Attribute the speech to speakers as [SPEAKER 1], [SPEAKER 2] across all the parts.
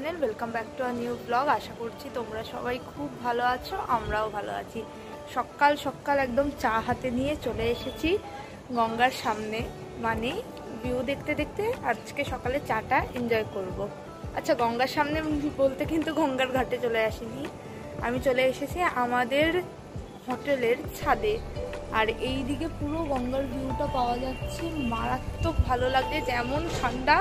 [SPEAKER 1] Channel. Welcome back to a new blog. আশা করছি তোমরা সবাই খুব ভালো আছো, আমরাও ভালো আছি। সকাল সকাল একদম চা হাতে নিয়ে চলে এসেছি গঙ্গার সামনে, মানে ভিউ দেখতে দেখতে আজকে সকালে চাটা এনজয় করব। আচ্ছা, গঙ্গার সামনে বলতে কিন্তু গঙ্গার ঘাটে চলে আসিনি, আমি চলে এসেছি আমাদের হোটেলের ছাদে। আর এই দিকে পুরো গঙ্গার ভিউটা পাওয়া যাচ্ছে, মারাত্মক ভালো লাগছে। যেমন ঠান্ডা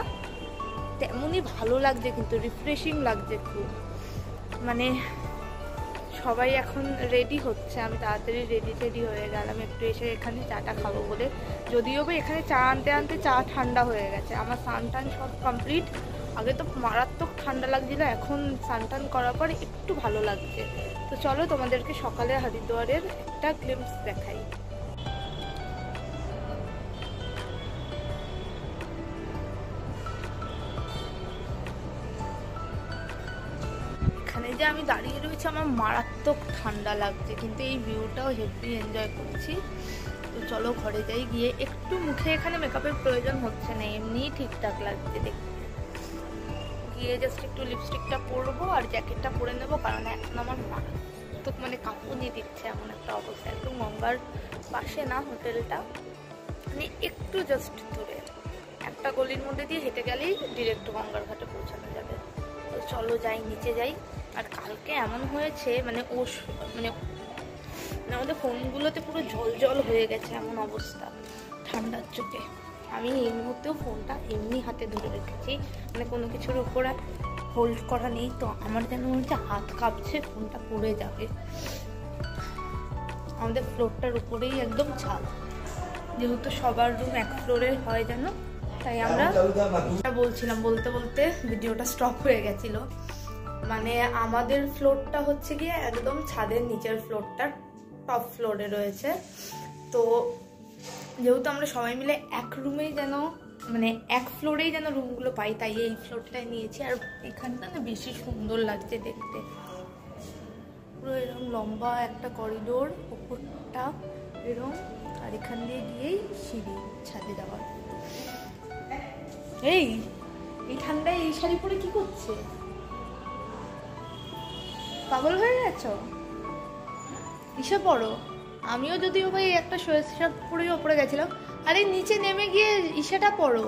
[SPEAKER 1] তেমনই ভালো লাগছে, কিন্তু রিফ্রেশিং লাগছে খুব। মানে সবাই এখন রেডি হচ্ছে, আমি তাড়াতাড়ি রেডি হয়ে গেলাম একটু এসে এখানে চাটা খাবো বলে। যদিও বা এখানে চা আনতে আনতে চা ঠান্ডা হয়ে গেছে। আমার স্নান টান সব কমপ্লিট। আগে তো মারাত্মক ঠান্ডা লাগছিল, এখন স্নান টান করার পর একটু ভালো লাগছে। তো চলো তোমাদেরকে সকালে হরিদ্বারের একটা গ্লিম্পস দেখাই। এখানে যে আমি দাঁড়িয়ে রয়েছি, আমার মারাত্মক ঠান্ডা লাগছে, কিন্তু এই ভিউটাও হেভি এনজয় করছি। তো চলো ঘরে যাই, গিয়ে একটু মুখে এখানে মেকআপের প্রয়োজন হচ্ছে না, এমনিই ঠিকঠাক লাগছে দেখতে। গিয়ে জাস্ট একটু লিপস্টিকটা পরবো আর জ্যাকেটটা পরে নেবো, কারণ এখন আমার মারাত্মক মানে কাঁপুনি দিচ্ছে এমন একটা অবস্থা। একদম গঙ্গার পাশে না হোটেলটা, মানে একটু জাস্ট দূরে, একটা গলির মধ্যে দিয়ে হেঁটে গেলেই ডিরেক্ট গঙ্গার ঘাটে পৌঁছানো যাবে। তো চলো যাই, নিচে যাই। আর কালকে এমন হয়েছে মানে আমাদের ফোনগুলোতে পুরো জল জল হয়ে গেছে, এমন অবস্থা ঠান্ডার চোখে। আমি এই মুহূর্তেও ফোনটা এমনি হাতে ধরে রেখেছি, মানে কোনো কিছুর উপরে হোল্ড করা নেই। তো আমার যেন মনে হচ্ছে হাত কাঁপছে, ফোনটা পড়ে যাবে। আমাদের ফ্লোরটার উপরেই একদম ছাদ, যেহেতু সবার রুম এক ফ্লোরে হয় যেন, তাই আমরা বলছিলাম, বলতে বলতে ভিডিওটা স্টপ হয়ে গেছিল। মানে আমাদের ফ্লোরটা হচ্ছে গিয়ে একদম ছাদের নিচের ফ্লোরটা টপ ফ্লোরে রয়েছে। তো যেহেতু আমরা সবাই মিলে এক রুমেই যেন মানে এক ফ্লোরেই যেন রুমগুলো পাই, তাই এই ফ্লোরটায় নিয়েছি। আর এখানটা না বেশি সুন্দর লাগছে দেখতে, পুরো এরকম লম্বা একটা করিডোর, উপরটা এরকম, আর এখান দিয়ে গিয়েই সিঁড়ি ছাদে যাওয়ার। এই ঠান্ডায় এই শাড়ি পরে কি করছে? পাগল হয়ে গেছো? ইসে পড়ো। আমিও যদিও ভাই একটা সোয়েটার পরেই ওপরে গেছিলাম, আরে নিচে নেমে গিয়ে ইসেটা পড়ো।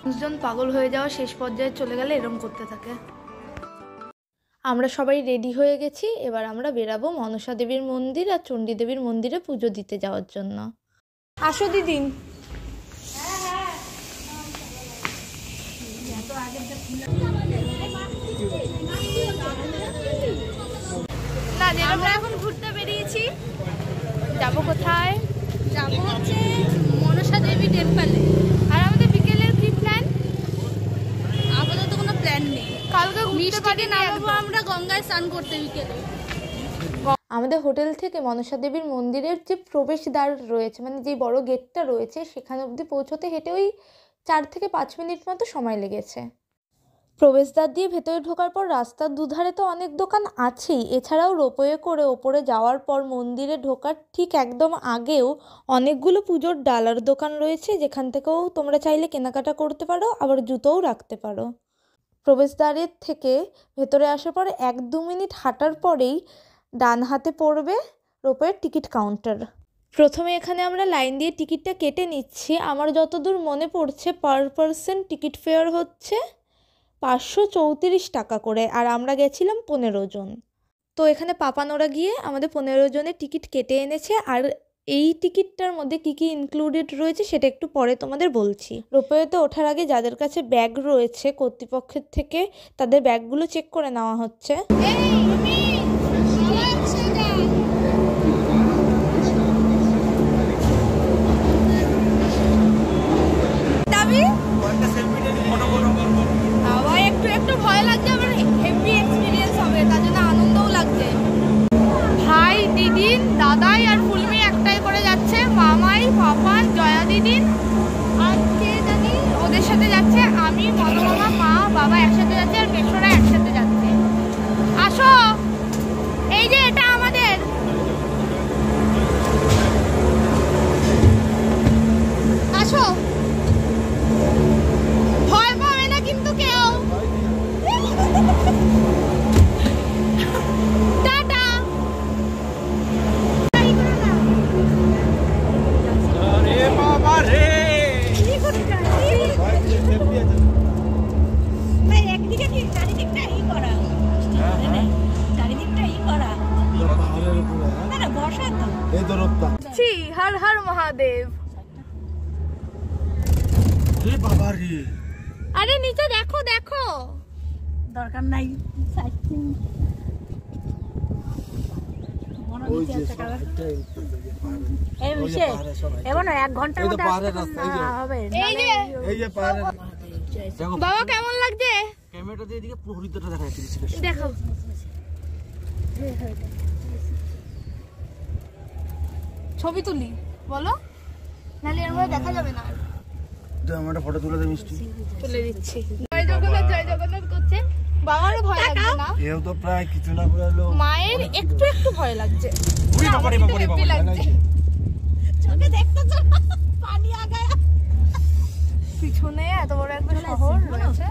[SPEAKER 1] মানুষজন পাগল হয়ে যাওয়া শেষ পর্যায়ে চলে গেলে এরকম করতে থাকে। আমরা সবাই রেডি হয়ে গেছি, এবার আমরা বেরাবো মনসা দেবীর মন্দির আর চণ্ডী দেবীর মন্দিরে পুজো দিতে যাওয়ার জন্য। আসো দিদি। না, আমরা এখন ঘুরতে বেরিয়েছি। যাবো কোথায়? যাবো হচ্ছে মনসা দেবী টেম্পলে। আর আমাদের বিকেলের কি প্ল্যান? আপাতত কোনো প্ল্যান নেই। কালকে ঘুরতে পারি নামবো আমরা গঙ্গায় স্নান করতে বিকেলে। আমাদের হোটেল থেকে মনসা দেবীর মন্দিরের যে প্রবেশদ্বার রয়েছে, মানে যে বড় গেটটা রয়েছে, সেখানে অবধি পৌঁছতে হেঁটে ওই 4 থেকে 5 মিনিট মতো সময় লেগেছে। প্রবেশদ্বার দিয়ে ভেতরে ঢোকার পর রাস্তার দুধারে তো অনেক দোকান আছেই, এছাড়াও রোপওয়ে করে ওপরে যাওয়ার পর মন্দিরে ঢোকার ঠিক একদম আগেও অনেকগুলো পুজোর ডালার দোকান রয়েছে, যেখান থেকেও তোমরা চাইলে কেনাকাটা করতে পারো, আবার জুতোও রাখতে পারো। প্রবেশদ্বারের থেকে ভেতরে আসার পর 1-2 মিনিট হাঁটার পরেই ডান হাতে পড়বে রোপওয়ের টিকিট কাউন্টার। প্রথমে এখানে আমরা লাইন দিয়ে টিকিটটা কেটে নিচ্ছি। আমার যতদূর মনে পড়ছে পার পারসন টিকিট ফেয়ার হচ্ছে 534 টাকা করে, আর আমরা গেছিলাম 15 জন। তো এখানে পাপানোরা গিয়ে আমাদের 15 জনের টিকিট কেটে এনেছে। আর এই টিকিটটার মধ্যে কি কি ইনক্লুডেড রয়েছে সেটা একটু পরে তোমাদের বলছি। রোপওয়েতে ওঠার আগে যাদের কাছে ব্যাগ রয়েছে কর্তৃপক্ষের থেকে তাদের ব্যাগগুলো চেক করে নেওয়া হচ্ছে। একটু ভয় লাগছে, আমার হেভি এক্সপিরিয়েন্স হবে, তার জন্য আনন্দও লাগছে। ভাই, দিদিন, দাদাই আর ফুলমি একটাই করে যাচ্ছে, মামাই, পাপান, জয়া দিদিন আর কে জানি ওদের সাথে যাচ্ছে। আমি, মনোমামা, মা, বাবা একসাথে যাচ্ছে, আর মেশোরা একসাথে যাচ্ছে। আসো। হর হর মহাদেব। আরে নিচে দেখো দেখো,
[SPEAKER 2] দরকার নাই।
[SPEAKER 1] বাবা কেমন লাগছে? দেখো ছবি তুলি বলো, নাহলে এর মধ্যে দেখা যাবে না।
[SPEAKER 3] ফটো তুলে দে মিষ্টি।
[SPEAKER 1] তুলে দিচ্ছি। জয় জগন্নাথ করছে। বাবারও ভয় লাগছে না?
[SPEAKER 3] এও তো প্রায় কিছু না করে হলো।
[SPEAKER 1] মায়ের একটু একটু ভয় লাগছে।
[SPEAKER 2] চোখে দেখতেছো পানি আ গায়া।
[SPEAKER 1] পিছনে এত বড় একটা শহর রয়েছে,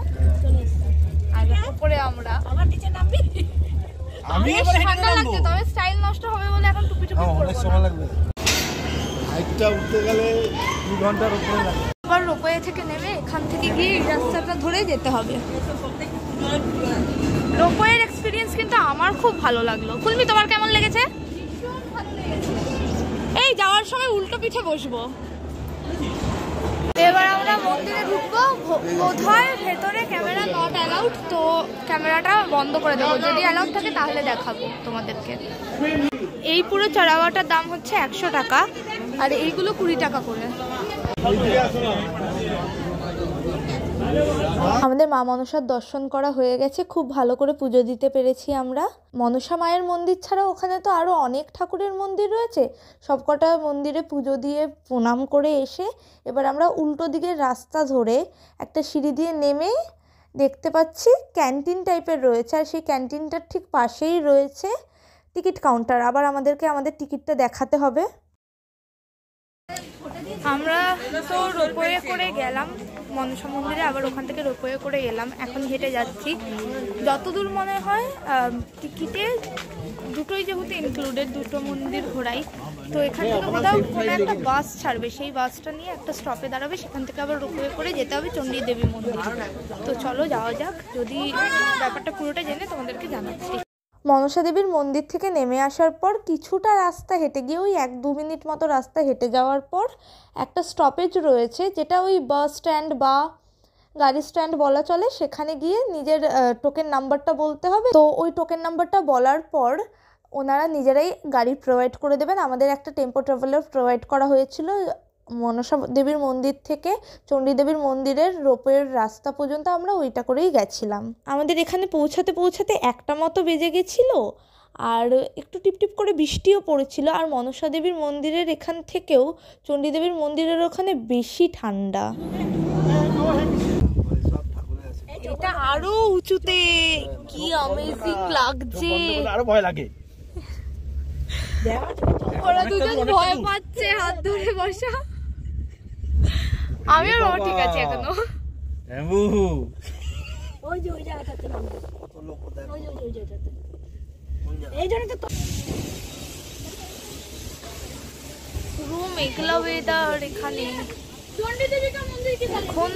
[SPEAKER 1] আর উপরে আমরা।
[SPEAKER 2] আবার নিচে নামবি?
[SPEAKER 3] আমি এবারে
[SPEAKER 1] ঠান্ডা লাগছে, তবে স্টাইল নষ্ট হবে বলে এখন টুপি টুপি পরবো।
[SPEAKER 3] অনেক সময় লাগবে। হাইটটা উঠতে গেলে 2 ঘন্টার উপরে লাগে।
[SPEAKER 1] আবার রোপওয়ে থেকে নেমে এখান থেকে গিয়ে এই রাস্তাটা ধরে যেতে হবে। রোপওয়ের এক্সপিরিয়েন্স কিন্তু আমার খুব ভালো লাগলো। ফুলমি, তোমার কেমন লেগেছে? এই যাওয়ার সময় উল্টো পিঠে বসবো। এবার আমরা মন্দিরে ঢুকবো। বোধহয় ভেতরে ক্যামেরা নট অ্যালাউড, তো ক্যামেরাটা বন্ধ করে দেবো। যদি অ্যালাউড থাকে তাহলে দেখাবো তোমাদেরকে। এই পুরো চড়াওয়াটার দাম হচ্ছে 100 টাকা, আর এইগুলো 20 টাকা করে। আমাদের মা মনসার দর্শন করা হয়ে গেছে, খুব ভালো করে পুজো দিতে পেরেছি আমরা। মনসা মায়ের মন্দির ছাড়া ওখানে তো আরও অনেক ঠাকুরের মন্দির রয়েছে। সবকটা মন্দিরে পুজো দিয়ে প্রণাম করে এসে এবার আমরা উল্টো দিকের রাস্তা ধরে একটা সিঁড়ি দিয়ে নেমে দেখতে পাচ্ছি ক্যান্টিন টাইপের রয়েছে, আর সেই ক্যান্টিনটার ঠিক পাশেই রয়েছে টিকিট কাউন্টার। আবার আমাদেরকে আমাদের টিকিটটা দেখাতে হবে। আমরা তো রোপওয়ে করে গেলাম মনসা মন্দিরে, আবার ওখান থেকে রোপওয়ে করে এলাম। এখন হেঁটে যাচ্ছি। যতদূর মনে হয় টিকিটে দুটোই যেহেতু ইনক্লুডেড, দুটো মন্দির ঘোরাই, তো এখান থেকে কোথাও কোনো একটা বাস ছাড়বে, সেই বাসটা নিয়ে একটা স্টপে দাঁড়াবে, সেখান থেকে আবার রোপওয়ে করে যেতে হবে চণ্ডী দেবী মন্দির। তো চলো যাওয়া যাক, যদি ব্যাপারটা পুরোটা জেনে তোমাদেরকে জানাচ্ছি। মনসা দেবীর মন্দির থেকে নেমে আসার পর কিছুটা রাস্তা হেঁটে গিয়ে ওই 1-2 মিনিট মতো রাস্তা হেঁটে যাওয়ার পর একটা স্টপেজ রয়েছে, যেটা ওই বাস স্ট্যান্ড বা গাড়ি স্ট্যান্ড বলা চলে। সেখানে গিয়ে নিজের টোকেন নাম্বারটা বলতে হবে। তো ওই টোকেন নাম্বারটা বলার পর ওনারা নিজেরাই গাড়ি প্রোভাইড করে দেবেন। আমাদের একটা টেম্পো ট্রাভেলার প্রোভাইড করা হয়েছিল মনসা দেবীর মন্দির থেকে চণ্ডী দেবীর মন্দিরের রোপওয়ের রাস্তা পর্যন্ত। আমরা ওইটা করেই গেছিলাম। আমাদের এখানে পৌঁছাতে 1টা মতো বেজে গেছিল, আর একটু টিপটিপ করে বৃষ্টিও পড়েছিল। আর মনসা দেবীর মন্দিরের এখান থেকেও চণ্ডী দেবীর মন্দিরের ওখানে বেশি ঠান্ডা। এটা আরো উঁচুতে, কি অ্যামেজিং লাগছে।
[SPEAKER 3] আরো ভয় লাগে।
[SPEAKER 1] ওরা দুজন ভয় পাচ্ছে, হাত ধরে বসা। আমি আর বাবা ঠিক আছে এখনো।
[SPEAKER 2] ওই যে ওই জায়গাটাতে নামবে, ওই যে ওই জায়গাটাতে। এই জন্য তো
[SPEAKER 1] পুরো মেঘলা ওয়েদার এখানে। এখন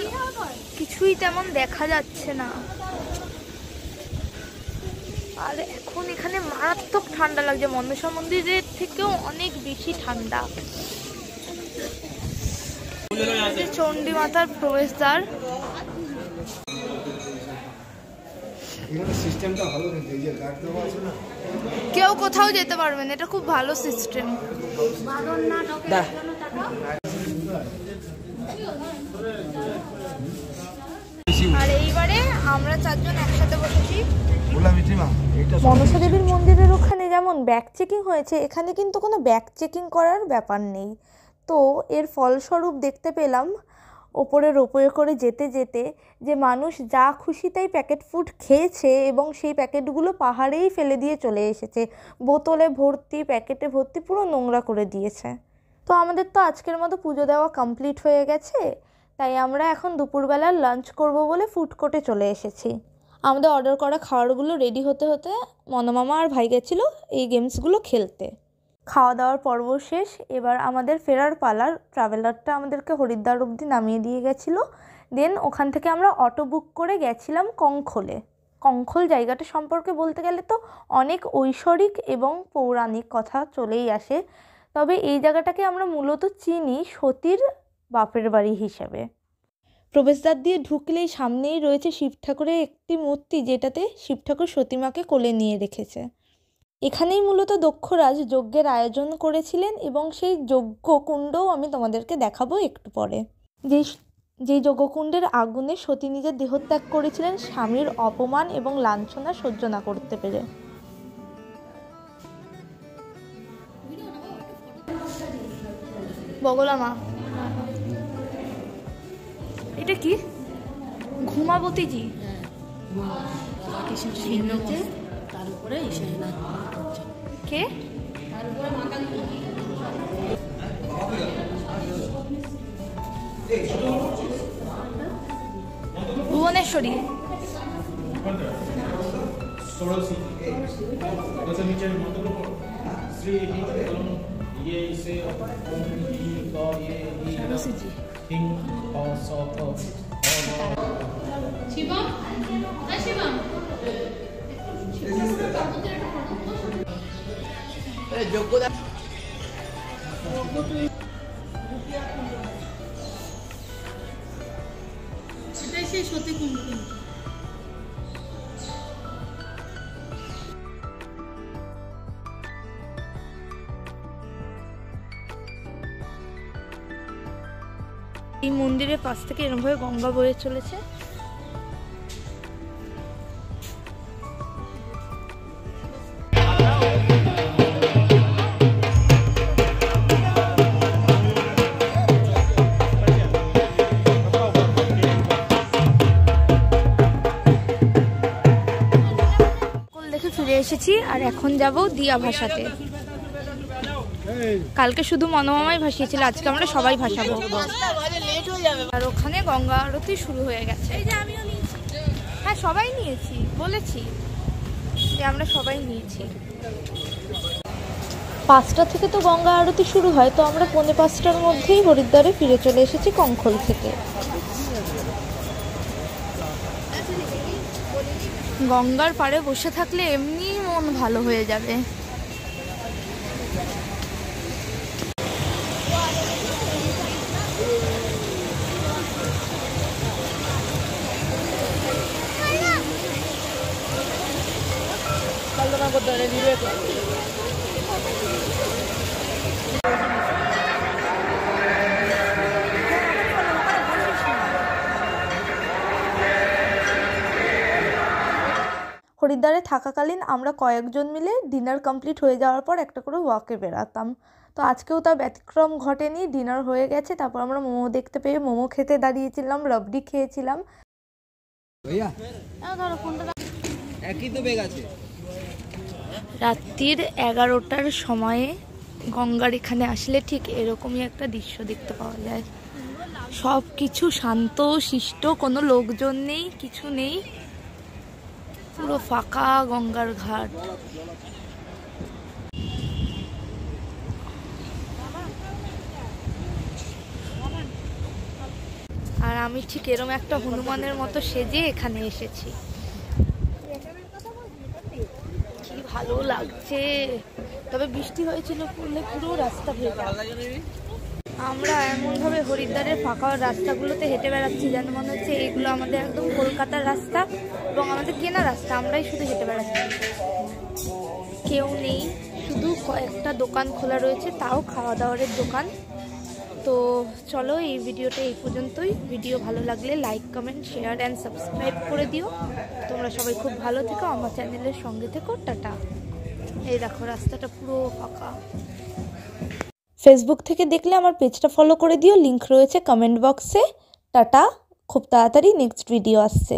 [SPEAKER 1] কিছুই তেমন দেখা যাচ্ছে না, আর এখন এখানে মারাত্মক ঠান্ডা লাগছে। মনসা মন্দিরের থেকেও অনেক বেশি ঠান্ডা। চণ্ডী মাতার প্রবেশদ্বার। কেউ কোথাও যেতে পারবে না, এটা খুব ভালো সিস্টেম। আর এইবারে আমরা 4 জন একসাথে বসেছি। মনসা দেবীর মন্দিরের ওখানে যেমন ব্যাগ চেকিং হয়েছে, এখানে কিন্তু কোনো ব্যাগ চেকিং করার ব্যাপার নেই। তো এর ফলস্বরূপ দেখতে পেলাম ওপরে রোপওয়ে করে যেতে যেতে যে মানুষ যা খুশি তাই প্যাকেট ফুড খেয়েছে, এবং সেই প্যাকেটগুলো পাহাড়েই ফেলে দিয়ে চলে এসেছে। বোতলে ভর্তি, প্যাকেটে ভর্তি, পুরো নোংরা করে দিয়েছে। তো আমাদের তো আজকের মতো পুজো দেওয়া কমপ্লিট হয়ে গেছে, তাই আমরা এখন দুপুরবেলার লাঞ্চ করব বলে ফুড কোর্টে চলে এসেছি। আমাদের অর্ডার করা খাবারগুলো রেডি হতে হতে মনোমামা আর ভাই গেছিলো এই গেমসগুলো খেলতে। খাওয়া দাওয়ার পর্ব শেষ, এবার আমাদের ফেরার পালার। ট্রাভেলারটা আমাদেরকে হরিদ্বার অবধি নামিয়ে দিয়ে গেছিলো। দেন ওখান থেকে আমরা অটো বুক করে গেছিলাম কঙ্খলে। কঙ্খল জায়গাটা সম্পর্কে বলতে গেলে তো অনেক ঐশ্বরিক এবং পৌরাণিক কথা চলেই আসে। তবে এই জায়গাটাকে আমরা মূলত চিনি সতীর বাপের বাড়ি হিসেবে। প্রবেশদ্বার দিয়ে ঢুকলেই সামনেই রয়েছে শিব ঠাকুরের একটি মূর্তি, যেটাতে শিব ঠাকুর সতীমাকে কোলে নিয়ে রেখেছে। এখানেই মূলত দক্ষরাজ যজ্ঞের আয়োজন করেছিলেন এবং সেই যজ্ঞকুণ্ডও আমি তোমাদেরকে দেখাবো একটু পরে। যেই যজ্ঞকুণ্ডের আগুনে সতী নিজের দেহত্যাগ করেছিলেন স্বামীর অপমান এবং লাঞ্ছনা সহ্য না করতে পেরে। বগলা মা, এটা কি? ঘুমাবতীজি।
[SPEAKER 2] তার উপরে
[SPEAKER 1] কে? ভুবনেশ্বরী।
[SPEAKER 4] শিবম, শিবম যোগ্যতা সেটাই সেই সতী কুণ্ড।
[SPEAKER 1] এই মন্দিরের পাশ থেকে এরকমভাবে গঙ্গা বয়ে চলেছে। দেখে ফিরে এসেছি আর এখন যাব দিয়া ভাসাতে। কালকে শুধু মনোমামাই ভাসিয়েছিল, আজকে আমরা সবাই ভাসাবো। আর ওখানে গঙ্গা আরতি শুরু হয়ে গেছে। হ্যাঁ সবাই নিয়েছি, বলেছি যে আমরা সবাই নিয়েছি। 5টা থেকে তো গঙ্গা আরতি শুরু হয়, তো আমরা 4:45টার মধ্যেই হরিদ্বারে ফিরে চলে এসেছি কঙ্খল থেকে। গঙ্গার পাড়ে বসে থাকলে এমনি মন ভালো হয়ে যাবে। হরিদ্বারে থাকাকালীন আমরা কয়েকজন মিলে ডিনার কমপ্লিট হয়ে যাওয়ার পর একটা করে ওয়াকে বেরাতাম। তো আজকেও তার ব্যতিক্রম ঘটেনি, ডিনার হয়ে গেছে। তারপর আমরা মোমো দেখতে পেয়ে মোমো খেতে দাঁড়িয়েছিলাম, রাবড়ি খেয়েছিলাম। রাত্রির 11টার সময়ে গঙ্গার এখানে আসলে ঠিক এরকমই একটা দৃশ্য দেখতে পাওয়া যায়। সব কিছু শান্ত শিষ্ট, কোনো লোকজন নেই, কিছু নেই, পুরো ফাঁকা গঙ্গার ঘাট। আর আমি ঠিক এরকম একটা হনুমানের মতো সেজে এখানে এসেছি। কি ভালো লাগছে। তবে বৃষ্টি হয়েছিল, পড়লে পুরো রাস্তা ভেজা। আমরা এমনভাবে হরিদ্বারের ফাঁকা রাস্তাগুলোতে হেঁটে বেড়াচ্ছি যেন মনে হচ্ছে এগুলো আমাদের একদম কলকাতার রাস্তা এবং আমাদের কেনা রাস্তা, আমরাই শুধু হেঁটে বেড়াচ্ছি। কেউ নেই, শুধু কয়েকটা দোকান খোলা রয়েছে, তাও খাওয়া দাওয়ার দোকান। তো চলো এই ভিডিওটা এই পর্যন্তই। ভিডিও ভালো লাগলে like, comment, share and subscribe করে দিও। তোমরা সবাই খুব ভালো থেকো, আমার চ্যানেলের সঙ্গে থেকো। টাটা। এই দেখো রাস্তাটা পুরো ফাঁকা। ফেসবুক থেকে দেখলে আমার পেজটা ফলো করে দিও, লিংক রয়েছে কমেন্ট বক্সে। টাটা, খুব তাড়াতাড়ি নেক্সট ভিডিও আসছে।